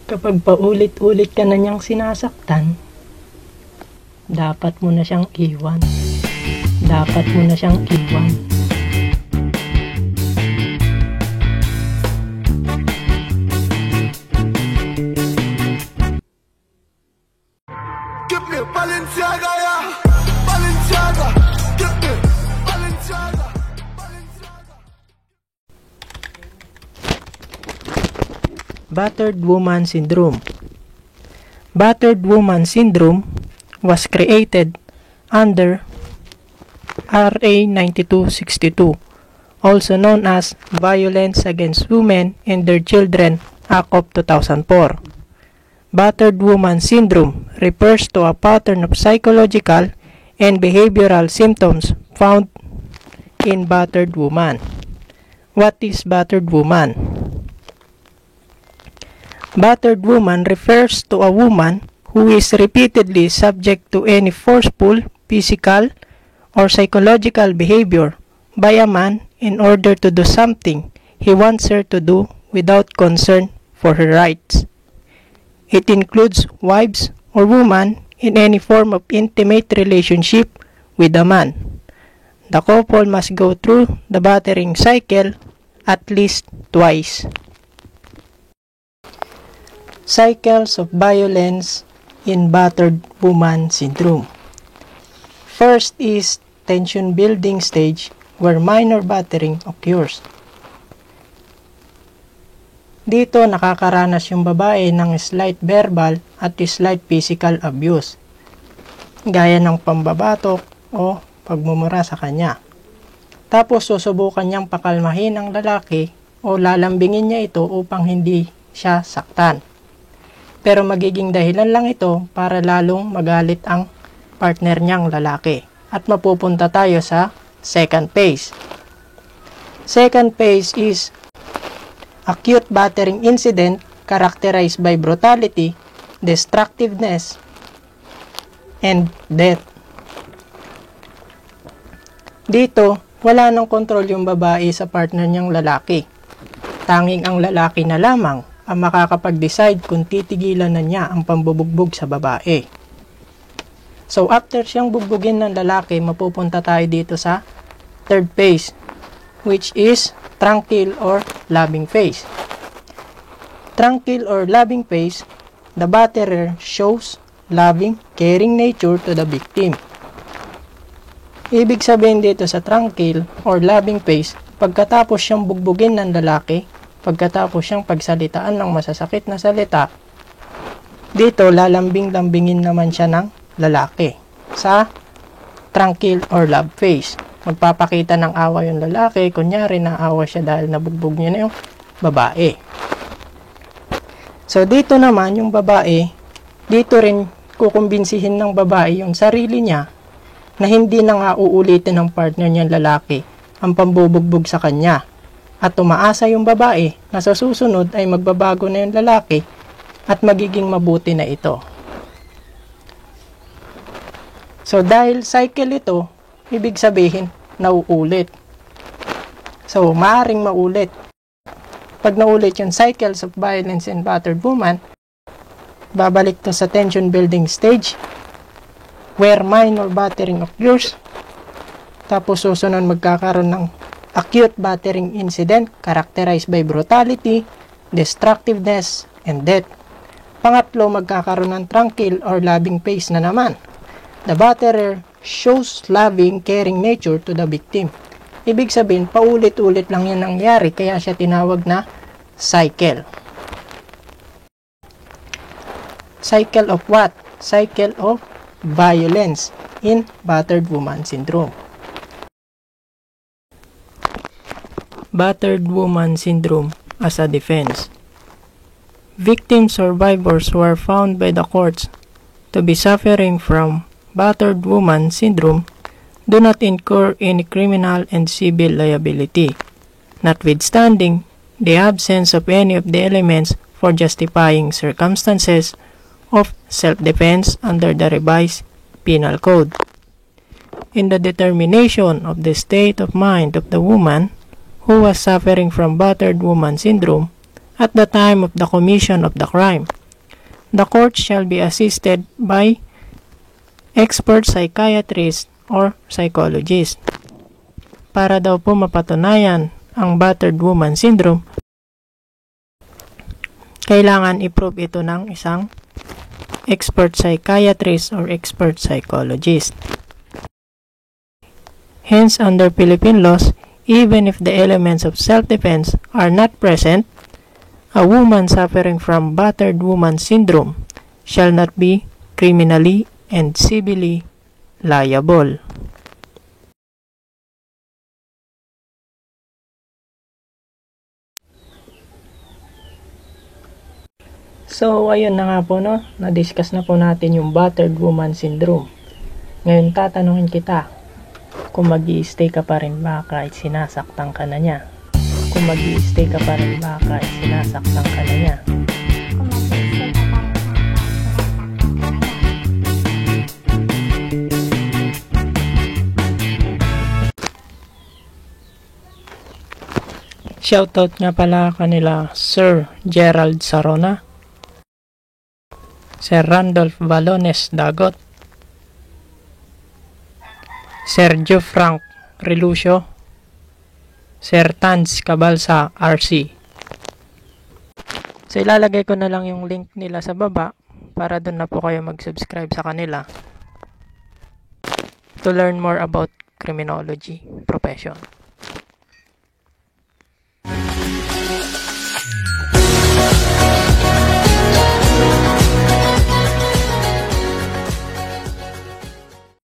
Kapag paulit-ulit ka na niyang sinasaktan, dapat mo na siyang iwan. Dapat mo na siyang iwan. Give me Balenciaga, yeah. Balenciaga. Give me Balenciaga. Balenciaga. Battered Woman Syndrome. Battered Woman Syndrome was created under RA 9262, also known as Violence Against Women and Their Children Act of 2004. Battered Woman Syndrome refers to a pattern of psychological and behavioral symptoms found in battered woman. What is battered woman? Battered woman refers to a woman who is repeatedly subject to any forceful, physical, or psychological behavior by a man in order to do something he wants her to do without concern for her rights. It includes wives or women in any form of intimate relationship with a man. The couple must go through the battering cycle at least twice. Cycles of violence in battered woman syndrome. First is tension building stage where minor battering occurs. Dito nakakaranas yung babae ng slight verbal at slight physical abuse, gaya ng pambabatok o pagmumura sa kanya. Tapos susubukan niyang pakalmahin ang lalaki o lalambingin niya ito upang hindi siya saktan. Pero magiging dahilan lang ito para lalong magalit ang partner niyang lalaki. At mapupunta tayo sa second phase. Second phase is acute battering incident characterized by brutality, destructiveness, and death. Dito, wala nang kontrol yung babae sa partner niyang lalaki. Tanging ang lalaki na lamang ang makakapag-decide kung titigilan na niya ang pambubugbog sa babae. So after siyang bugbugin ng lalaki, mapupunta tayo dito sa third phase, which is tranquil or loving phase. Tranquil or loving phase, the batterer shows loving, caring nature to the victim. Ibig sabihin dito sa tranquil or loving phase, pagkatapos siyang bugbugin ng lalaki, pagkatapos siyang pagsalitaan ng masasakit na salita, dito lalambing-lambingin naman siya ng lalaki sa tranquil or love phase. Magpapakita ng awa yung lalaki, kunyari naawa siya dahil nabugbog niya na yung babae. So dito naman yung babae, dito rin kukumbinsihin ng babae yung sarili niya na hindi na nga uulitin ng partner niyang lalaki ang pambubugbog sa kanya. At umaasa yung babae na sa susunod ay magbabago na yung lalaki at magiging mabuti na ito. So dahil cycle ito, ibig sabihin, nauulit. So, maaring maulit. Pag naulit yung cycles of violence in battered woman, babalik to sa tension building stage, where minor battering occurs. Tapos susunod magkakaroon ng acute battering incident characterized by brutality, destructiveness, and death. Pangatlo, magkakaroon ng tranquil or loving phase na naman. The batterer shows loving, caring nature to the victim. Ibig sabihin, paulit-ulit lang yan nangyari, kaya siya tinawag na cycle. Cycle of what? Cycle of violence in battered woman syndrome. Battered woman syndrome as a defense. Victim survivors who are found by the courts to be suffering from battered woman syndrome do not incur any criminal and civil liability, notwithstanding the absence of any of the elements for justifying circumstances of self-defense under the revised Penal Code. In the determination of the state of mind of the woman who was suffering from battered woman syndrome at the time of the commission of the crime, the court shall be assisted by expert psychiatrist or psychologist. Para daw po mapatunayan ang battered woman syndrome, kailangan i-prove ito ng isang expert psychiatrist or expert psychologist. Hence, under Philippine laws, even if the elements of self-defense are not present, a woman suffering from battered woman syndrome shall not be criminally and civilly liable. So, ayun na nga po, no? Na-discuss na po natin yung battered woman syndrome. Ngayon, tatanungin kita, kung mag-i-stay ka pa rin ba kahit sinasaktan ka na niya? Kung mag-i-stay ka pa rin ba kahit sinasaktan ka na niya? Shoutout nga pala kanila Sir Gerald Sarona, Sir Randolph Balones Dagot, Sergio Frank Relucio, Sir Tanz Cabalsa RC. So ilalagay ko na lang yung link nila sa baba para doon na po kayo mag-subscribe sa kanila to learn more about criminology profession.